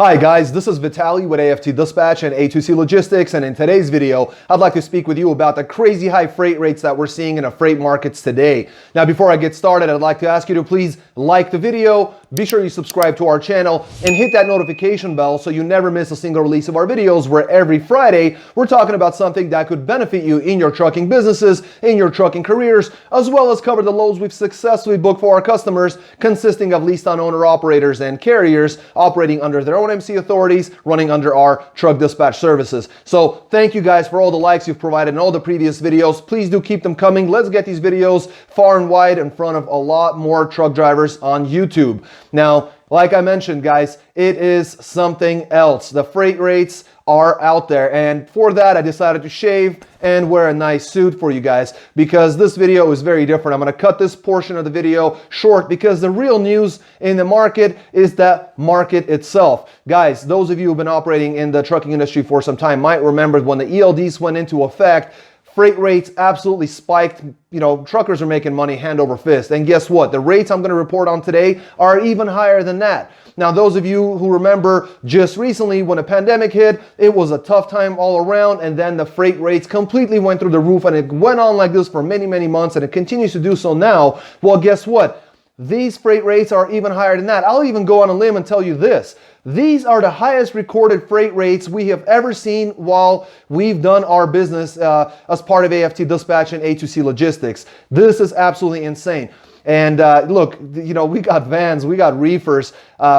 Hi guys, this is Vitaly with AFT Dispatch and A2C Logistics, and in today's video, I'd like to speak with you about the crazy high freight rates that we're seeing in the freight markets today. Now, before I get started, I'd like to ask you to please like the video, be sure you subscribe to our channel, and hit that notification bell so you never miss a single release of our videos, where every Friday, we're talking about something that could benefit you in your trucking businesses, in your trucking careers, as well as cover the loads we've successfully booked for our customers, consisting of leased on owner-operators and carriers operating under their own MC authorities, running under our truck dispatch services. So thank you guys for all the likes you've provided in all the previous videos. Please do keep them coming. Let's get these videos far and wide in front of a lot more truck drivers on YouTube. Now, like I mentioned, guys, it is something else. The freight rates are out there, and for that I decided to shave and wear a nice suit for you guys, because this video is very different. I'm going to cut this portion of the video short because the real news in the market is the market itself. Guys, those of you who've been operating in the trucking industry for some time might remember when the ELDs went into effect, freight rates absolutely spiked. You know, truckers are making money hand over fist. And guess what? The rates I'm going to report on today are even higher than that. Now, those of you who remember just recently when the pandemic hit, it was a tough time all around, and then the freight rates completely went through the roof, and it went on like this for many, many months, and it continues to do so now. Well, guess what? These freight rates are even higher than that. I'll even go on a limb and tell you this. These are the highest recorded freight rates we have ever seen while we've done our business as part of AFT Dispatch and A2C Logistics. This is absolutely insane. And look, you know, we got vans, we got reefers,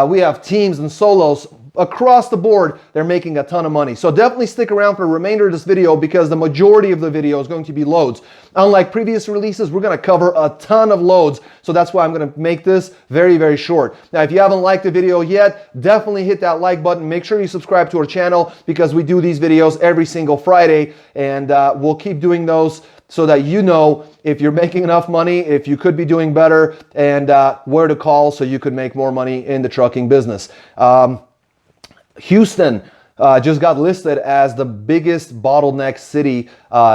we have teams and solos. Across the board, they're making a ton of money. So definitely stick around for the remainder of this video, because the majority of the video is going to be loads. Unlike previous releases, we're going to cover a ton of loads. So that's why I'm going to make this very, very short. Now, if you haven't liked the video yet, definitely hit that like button. Make sure you subscribe to our channel, because we do these videos every single Friday, and we'll keep doing those so that you know if you're making enough money, if you could be doing better, and where to call so you could make more money in the trucking business. Houston just got listed as the biggest bottleneck city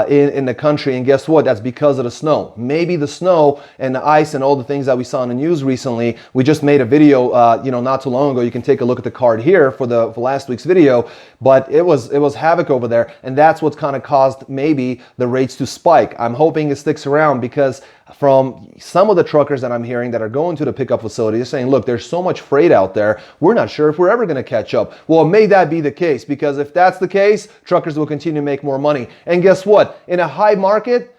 in the country, and guess what? That's because of the snow. Maybe the snow and the ice and all the things that we saw in the news recently. We just made a video, not too long ago. You can take a look at the card here for last week's video, but it was havoc over there, and that's what's kind of caused maybe the rates to spike. I'm hoping it sticks around, because from some of the truckers that I'm hearing that are going to the pickup facility, they're saying, look, there's so much freight out there, we're not sure if we're ever going to catch up. Well, may that be the case, because if that's the case, truckers will continue to make more money. And guess what? In a high market,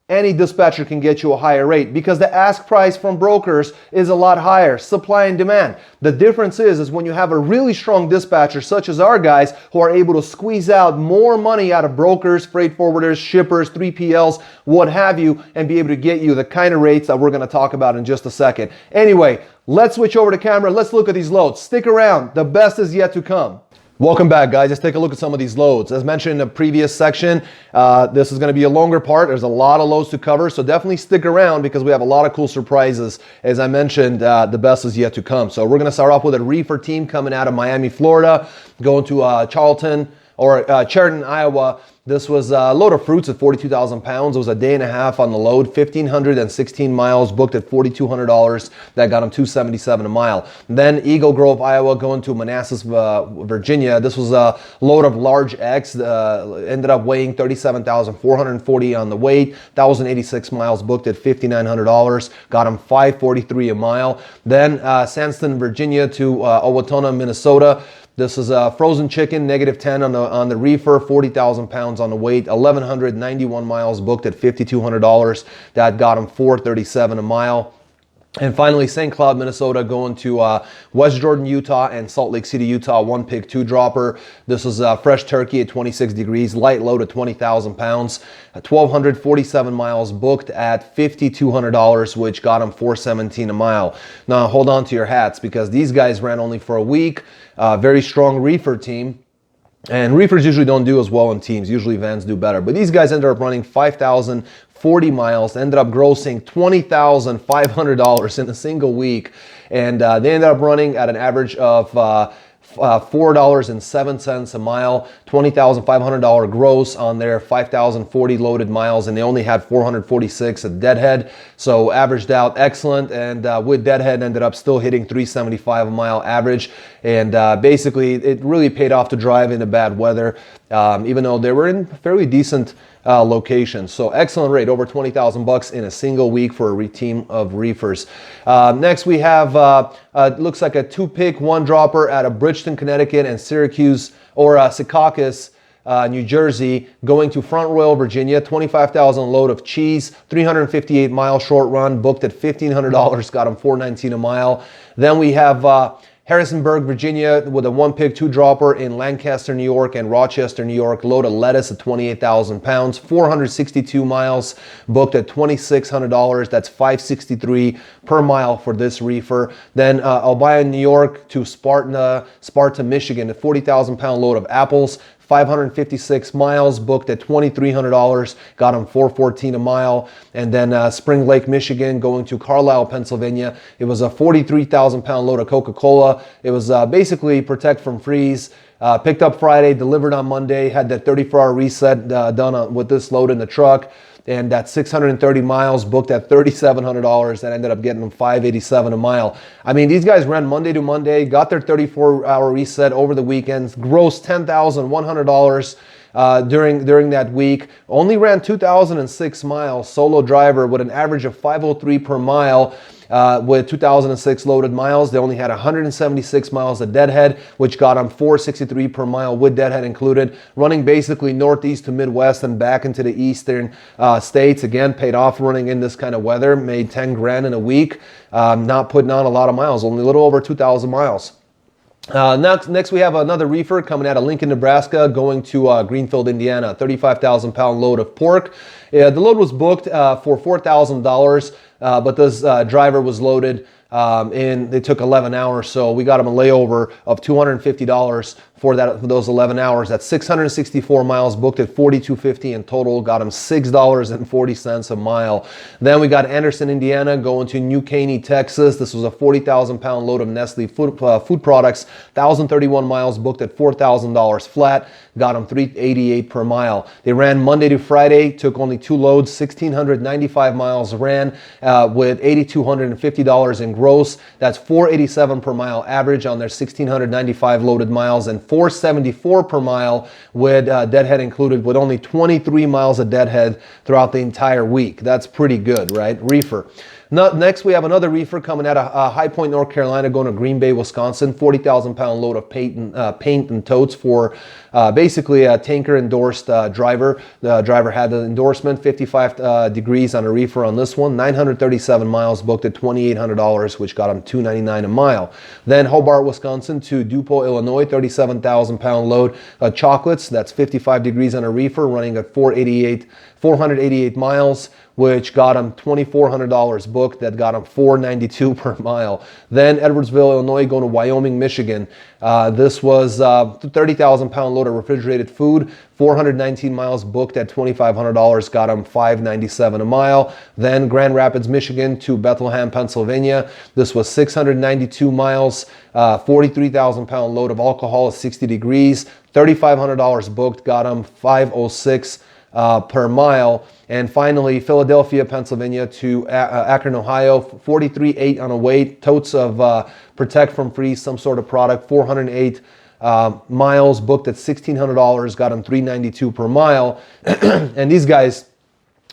any dispatcher can get you a higher rate, because the ask price from brokers is a lot higher. Supply and demand. The difference is when you have a really strong dispatcher, such as our guys, who are able to squeeze out more money out of brokers, freight forwarders, shippers, 3PLs, what have you, and be able to get you the kind of rates that we're going to talk about in just a second. Anyway, let's switch over to camera. Let's look at these loads. Stick around. The best is yet to come. Welcome back, guys. Let's take a look at some of these loads. As mentioned in the previous section, this is going to be a longer part. There's a lot of loads to cover, so definitely stick around, because we have a lot of cool surprises. As I mentioned, the best is yet to come. So we're going to start off with a Reefer Team coming out of Miami, Florida, going to Chariton, Iowa. This was a load of fruits at 42,000 pounds. It was a day and a half on the load, 1,516 miles, booked at $4,200. That got him $277 a mile. Then Eagle Grove, Iowa, going to Manassas, Virginia. This was a load of large eggs, ended up weighing 37,440 on the weight, 1,086 miles, booked at $5,900. Got him $543 a mile. Then Sandston, Virginia to Owatonna, Minnesota. This is frozen chicken, -10 on the reefer, 40,000 pounds on the weight, 1,191 miles, booked at $5,200. That got him $437 a mile. And finally, St. Cloud, Minnesota, going to West Jordan, Utah, and Salt Lake City, Utah, 1 pig, 2 dropper. This is fresh turkey at 26 degrees, light load at 20,000 pounds, 1,247 miles, booked at $5,200, which got him $417 a mile. Now, hold on to your hats, because these guys ran only for a week. Very strong reefer team. And reefers usually don't do as well in teams. Usually vans do better. But these guys ended up running 5,040 miles, ended up grossing $20,500 in a single week. And they ended up running at an average of $4.07 a mile, $20,500 gross on their 5,040 loaded miles, and they only had 446 at Deadhead, so averaged out excellent. And with Deadhead ended up still hitting 375 a mile average. And basically, it really paid off to drive in the bad weather, even though they were in fairly decent locations. So excellent rate, over 20,000 bucks in a single week for a team of reefers. Next, we have looks like a 2-pick 1-dropper out of Bridgeton, Connecticut, and Syracuse or Secaucus, New Jersey, going to Front Royal, Virginia. 25,000 load of cheese, 358-mile short run, booked at $1,500, got them $419 a mile. Then we have Harrisonburg, Virginia, with a 1-pick 2-dropper in Lancaster, New York, and Rochester, New York. Load of lettuce at 28,000 pounds, 462 miles, booked at $2,600. That's $563 per mile for this reefer. Then Albia, New York to Sparta, Michigan, a 40,000 pound load of apples. 556 miles, booked at $2,300, got them $414 a mile. And then Spring Lake, Michigan, going to Carlisle, Pennsylvania. It was a 43,000 pound load of Coca-Cola. It was basically protect from freeze. Picked up Friday, delivered on Monday, had that 34-hour reset done with this load in the truck. And that 630 miles, booked at $3,700. That ended up getting them $587 a mile. I mean, these guys ran Monday to Monday, got their 34-hour reset over the weekends, grossed $10,100 during that week. Only ran 2,006 miles, solo driver, with an average of 503 per mile. With 2006 loaded miles. They only had 176 miles at Deadhead, which got them $463 per mile with Deadhead included. Running basically northeast to Midwest and back into the eastern states. Again, paid off running in this kind of weather. Made 10 grand in a week. Not putting on a lot of miles, only a little over 2,000 miles. Next, we have another reefer coming out of Lincoln, Nebraska, going to Greenfield, Indiana. 35,000 pound load of pork. The load was booked for $4,000, but this driver was loaded and they took 11 hours. So we got him a layover of $250 for those 11 hours. That's 664 miles, booked at $4,250 in total. Got him $6.40 a mile. Then we got Anderson, Indiana, going to New Caney, Texas. This was a 40,000 pound load of Nestle food products. 1,031 miles, booked at $4,000 flat. Got them $388 per mile. They ran Monday to Friday, took only 2 loads, 1,695 miles ran with $8,250 in gross. That's $487 per mile average on their 1,695 loaded miles, and $474 per mile with Deadhead included, with only 23 miles of Deadhead throughout the entire week. That's pretty good, right? Reefer. Next, we have another reefer coming out of High Point, North Carolina, going to Green Bay, Wisconsin. 40,000 pound load of paint and totes for basically a tanker endorsed driver. The driver had the endorsement, 55 degrees on a reefer on this one. 937 miles, booked at $2,800, which got him $299 a mile. Then Hobart, Wisconsin to DuPont, Illinois. 37,000 pound load of chocolates. That's 55 degrees on a reefer, running at 488 miles, which got him $2,400 booked. That got him $492 per mile. Then Edwardsville, Illinois, going to Wyoming, Michigan. This was 30,000 pound load of refrigerated food. 419 miles, booked at $2,500, got him $597 a mile. Then Grand Rapids, Michigan to Bethlehem, Pennsylvania. This was 692 miles, 43,000 pound load of alcohol at 60 degrees. $3,500 booked, got him $506 per mile. And finally, Philadelphia, Pennsylvania to Akron, Ohio. 43.8 on a weight. Totes of Protect from Freeze, some sort of product. 408 miles, booked at $1,600, got them $392 per mile. And these guys,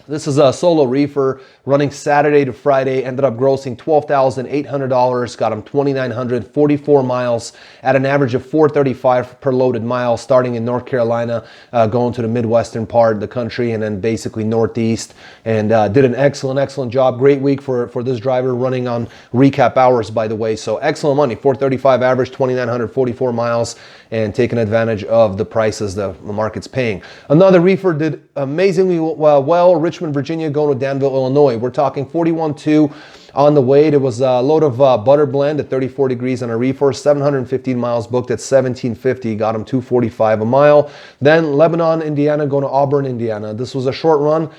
this is a solo reefer running Saturday to Friday, ended up grossing $12,800, got him 2,944 miles at an average of $435 per loaded mile, starting in North Carolina, going to the Midwestern part of the country, and then basically Northeast, and did an excellent job. Great week for this driver, running on recap hours, by the way. So excellent money, $435 average, 2,944 miles, and taking advantage of the prices the market's paying. Another reefer did amazingly well, Richmond, Virginia, going to Danville, Illinois. We're talking 41.2 on the weight. It was a load of butter blend at 34 degrees on a reefer, 715 miles, booked at $1,750, got him $245 a mile. Then Lebanon, Indiana, going to Auburn, Indiana. This was a short run,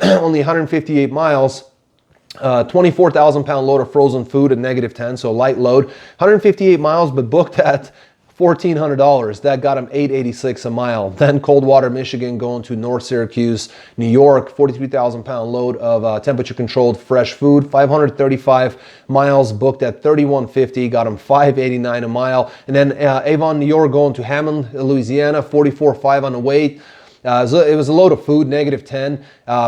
only 158 miles. 24,000 pound load of frozen food at -10, so light load. 158 miles, but booked at $1,400. That got him $886 a mile. Then Coldwater, Michigan, going to North Syracuse, New York, 43,000 pound load of temperature controlled fresh food, 535 miles, booked at $3,150, got him $589 a mile. And then Avon, New York, going to Hammond, Louisiana, 44.5 on the weight. So it was a load of food, -10.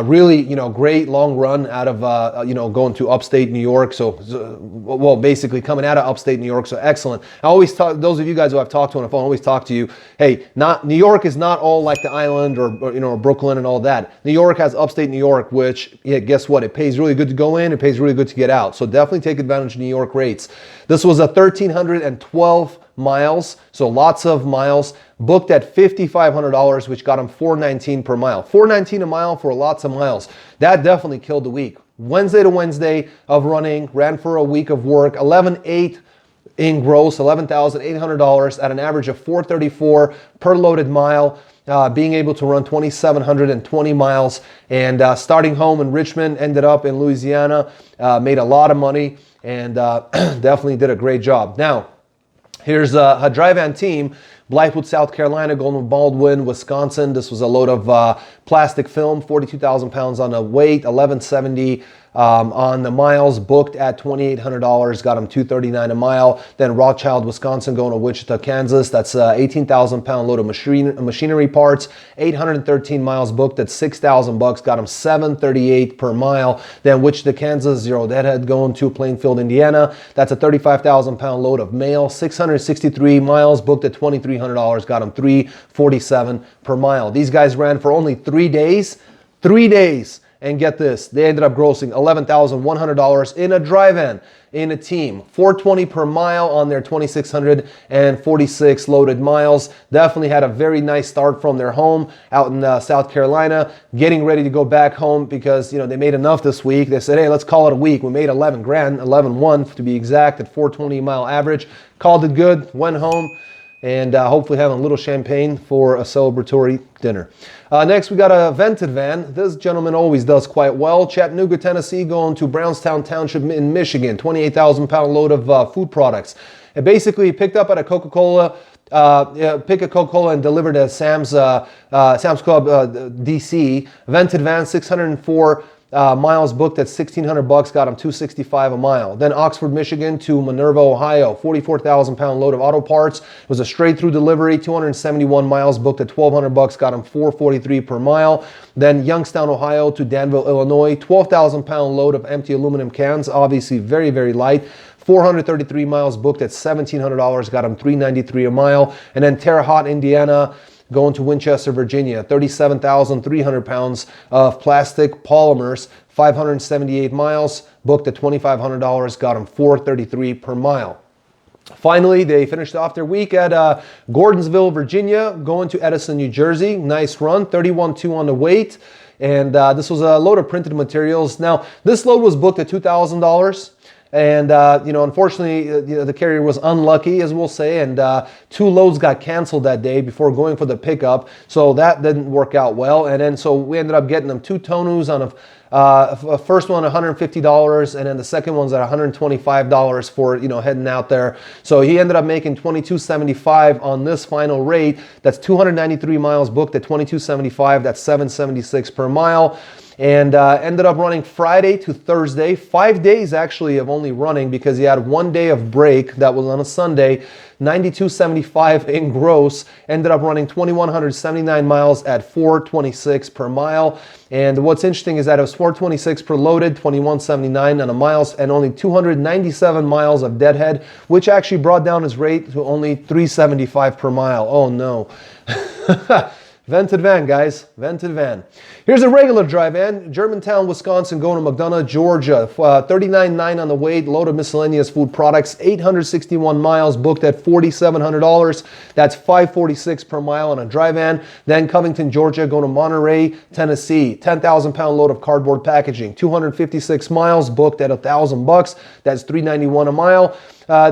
Really, great long run out of, going to upstate New York. So, well, basically coming out of upstate New York. So excellent. I always talk, those of you guys who I've talked to on the phone, I always talk to you. Hey, New York is not all like the island or Brooklyn and all that. New York has upstate New York, which, guess what? It pays really good to go in. It pays really good to get out. So definitely take advantage of New York rates. This was a 1,312 miles, so lots of miles, booked at $5,500, which got him $419 per mile. $419 a mile for lots of miles. That definitely killed the week. Wednesday to Wednesday of running, ran for a week of work, 11,800 in gross, $11,800 at an average of $434 per loaded mile. Being able to run 2,720 miles, and starting home in Richmond, ended up in Louisiana, made a lot of money, and definitely did a great job. Now, here's a dry van team. Blythewood, South Carolina, going to Baldwin, Wisconsin. This was a load of plastic film, 42,000 pounds on the weight, 1,170 on the miles, booked at $2,800, got them $239 a mile. Then Rothschild, Wisconsin, going to Wichita, Kansas. That's 18,000 pound load of machinery parts, 813 miles, booked at $6,000, got them $738 per mile. Then Wichita, Kansas, Deadhead, going to Plainfield, Indiana. That's a 35,000 pound load of mail, 663 miles, booked at $2,300, got them $347 per mile. These guys ran for only 3 days. 3 days. And get this, they ended up grossing $11,100 in a dry van, in a team. $420 per mile on their 2,646 loaded miles. Definitely had a very nice start from their home out in South Carolina, getting ready to go back home because, they made enough this week. They said, hey, let's call it a week. We made 11 grand, 11.1 to be exact, at 420 mile average. Called it good, went home, and hopefully having a little champagne for a celebratory dinner. Next, we got a vented van. This gentleman always does quite well. Chattanooga, Tennessee, going to Brownstown Township in Michigan. 28,000 pound load of food products. It basically picked up at a Coca-Cola, pick a Coca-Cola and delivered at Sam's Club DC. Vented van, 604 miles, booked at $1,600, got him $265 a mile. Then Oxford, Michigan to Minerva, Ohio, 44,000 pound load of auto parts. It was a straight through delivery, 271 miles, booked at $1,200, got him $443 per mile. Then Youngstown, Ohio to Danville, Illinois, 12,000 pound load of empty aluminum cans, obviously very, very light. 433 miles, booked at $1,700, got him $393 a mile. And then Terre Haute, Indiana, going to Winchester, Virginia, 37,300 pounds of plastic polymers, 578 miles, booked at $2,500, got them $433 per mile. Finally, they finished off their week at Gordonsville, Virginia, going to Edison, New Jersey. Nice run, 31.2 on the weight. And this was a load of printed materials. Now, this load was booked at $2,000. And, unfortunately, the carrier was unlucky, as we'll say, and 2 loads got canceled that day before going for the pickup. So that didn't work out well. And then so we ended up getting them 2 tonus on a first one $150, and then the second one's at $125 for heading out there. So he ended up making $22.75 on this final rate. That's 293 miles, booked at $22.75. That's $776 per mile. And ended up running Friday to Thursday, 5 days actually of only running, because he had 1 day of break that was on a Sunday. 92.75 in gross, ended up running 2,179 miles at 426 per mile. And what's interesting is that it was 426 per loaded, 2179 on a miles, and only 297 miles of deadhead, which actually brought down his rate to only 375 per mile. Oh no. Vented van, guys. Vented van. Here's a regular dry van. Germantown, Wisconsin, going to McDonough, Georgia. 39.9 on the weight. Load of miscellaneous food products. 861 miles, booked at $4,700. That's $546 per mile on a dry van. Then Covington, Georgia, going to Monterey, Tennessee. 10,000 pound load of cardboard packaging. 256 miles, booked at $1,000. That's $391 a mile.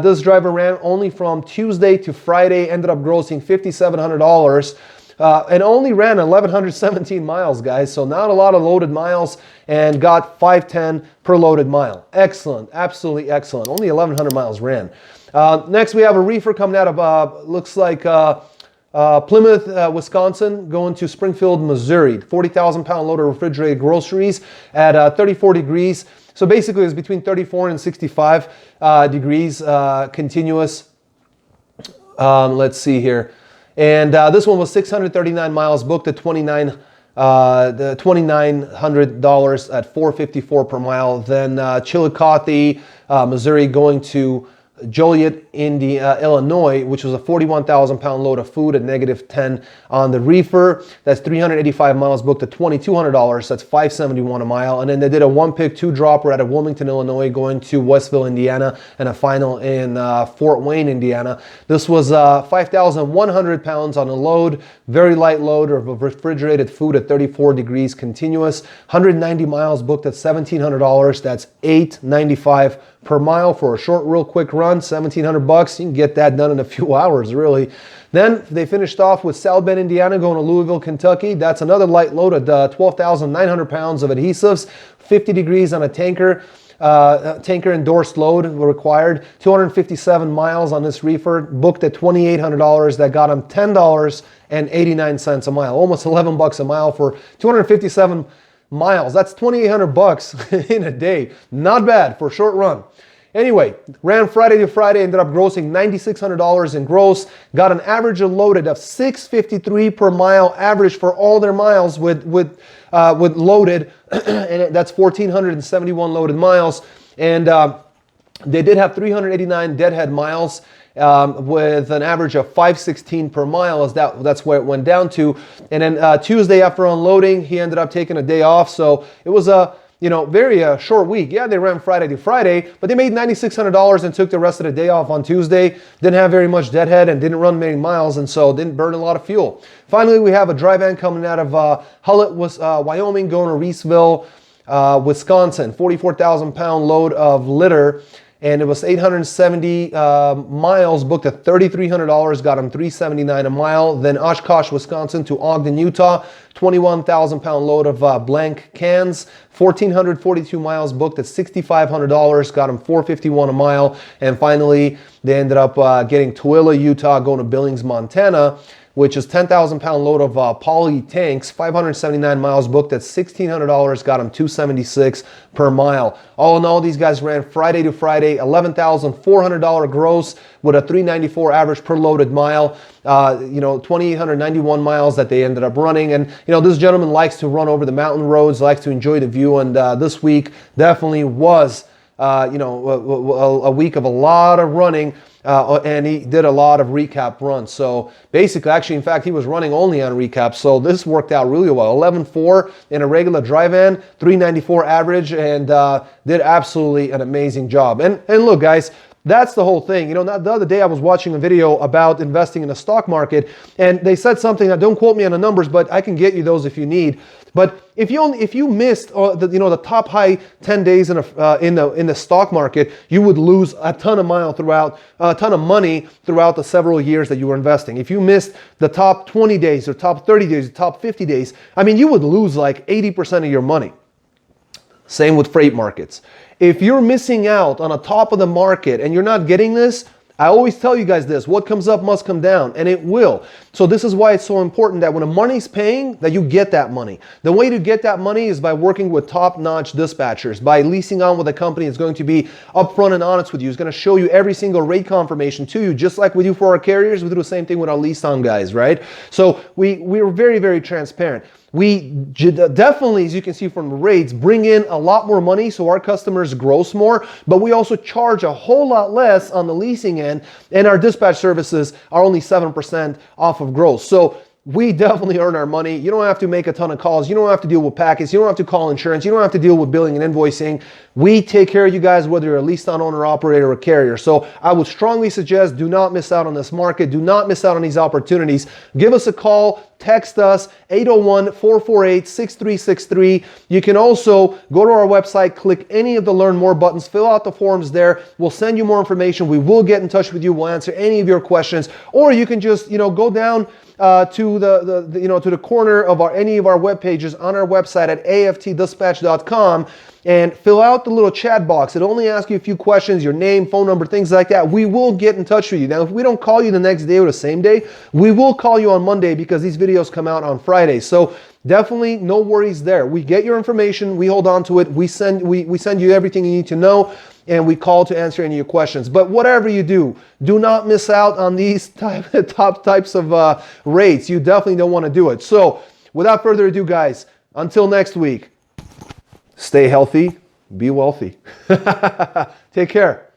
This driver ran only from Tuesday to Friday. Ended up grossing $5,700. And only ran 1,117 miles, guys. So not a lot of loaded miles, and got $510 per loaded mile. Excellent. Absolutely excellent. Only 1,100 miles ran. Next, we have a reefer coming out of, looks like Plymouth, Wisconsin, going to Springfield, Missouri. 40,000 pound load of refrigerated groceries at 34 degrees. So basically it's between 34 and 65 degrees continuous. Let's see here. And this one was 639 miles booked at $2,900 at $4.54 per mile. Then Chillicothe, Missouri, going to Joliet, Illinois, which was a 41,000 pound load of food at -10 on the reefer. That's 385 miles booked at $2,200. That's $5.71 a mile. And then they did a 1-pick 2-dropper out of Wilmington, Illinois, going to Westville, Indiana, and a final in Fort Wayne, Indiana. This was 5,100 pounds on a load, very light load of refrigerated food at 34 degrees continuous. 190 miles booked at $1,700. That's $8.95 per mile for a short, real quick run. $1,700. You can get that done in a few hours, really. Then they finished off with South Bend, Indiana, going to Louisville, Kentucky. That's another light load at 12,900 pounds of adhesives, 50 degrees on a tanker. Tanker endorsed load required. 257 miles on this reefer, booked at $2,800. That got him $10.89 a mile, almost $11 a mile for 257 miles. That's $2,800 in a day. Not bad for a short run. Anyway, ran Friday to Friday, ended up grossing $9,600 in gross, got an average loaded of $6.53 per mile average for all their miles with loaded, and that's 1,471 loaded miles. And they did have 389 deadhead miles with an average of 516 per mile, as that's where it went down to. And then Tuesday after unloading, he ended up taking a day off. So it was a very short week. Yeah, they ran Friday to Friday, but they made $9,600 and took the rest of the day off on Tuesday. Didn't have very much deadhead and didn't run many miles, and so didn't burn a lot of fuel. Finally, we have a dry van coming out of Hulett, Wyoming, going to Reesville, Wisconsin. 44,000 pound load of litter. And it was 870 miles booked at $3,300, got him $379 a mile. Then Oshkosh, Wisconsin to Ogden, Utah, 21,000 pound load of blank cans, 1,442 miles booked at $6,500, got him $451 a mile. And finally, they ended up getting Tooele, Utah, going to Billings, Montana, which is 10,000 pound load of poly tanks, 579 miles booked at $1,600, got them $276 per mile. All in all, these guys ran Friday to Friday, $11,400 gross with a $394 average per loaded mile. 2,891 miles that they ended up running. And this gentleman likes to run over the mountain roads, likes to enjoy the view, and this week definitely was a week of a lot of running. And he did a lot of recap runs. So basically, actually, in fact, he was running only on recap. So this worked out really well. 11.4 in a regular dry van, 394 average, and did absolutely an amazing job. And look, guys, that's the whole thing. The other day I was watching a video about investing in the stock market, and they said something. Now, don't quote me on the numbers, but I can get you those if you need. But if you missed the top high 10 days in the stock market, you would lose a ton of money throughout the several years that you were investing. If you missed the top 20 days or top 30 days, or top 50 days, you would lose like 80% of your money. Same with freight markets. If you're missing out on a top of the market and you're not getting this, I always tell you guys this: what comes up must come down, and it will. So this is why it's so important that when the money's paying, that you get that money. The way to get that money is by working with top-notch dispatchers, by leasing on with a company that's going to be upfront and honest with you. It's going to show you every single rate confirmation to you, just like we do for our carriers. We do the same thing with our lease-on guys, right? So we're very, very transparent. We definitely, as you can see from the rates, bring in a lot more money so our customers gross more, but we also charge a whole lot less on the leasing end, and our dispatch services are only 7% off of gross. So we definitely earn our money. You don't have to make a ton of calls. You don't have to deal with packets. You don't have to call insurance. You don't have to deal with billing and invoicing. We take care of you guys, whether you're a leased-on owner, operator, or carrier. So I would strongly suggest do not miss out on this market. Do not miss out on these opportunities. Give us a call. Text us, 801-448-6363. You can also go to our website, click any of the Learn More buttons, fill out the forms there. We'll send you more information. We will get in touch with you. We'll answer any of your questions. Or you can just, go down to the corner of any of our web pages on our website at aftdispatch.com. and fill out the little chat box. It only asks you a few questions, your name, phone number, things like that. We will get in touch with you. Now, if we don't call you the next day or the same day, we will call you on Monday because these videos come out on Friday. So definitely no worries there. We get your information, we hold on to it, we send you everything you need to know, and we call to answer any of your questions. But whatever you do not miss out on these top types of rates. You definitely don't want to do it. So without further ado, guys, until next week, stay healthy, be wealthy. Take care.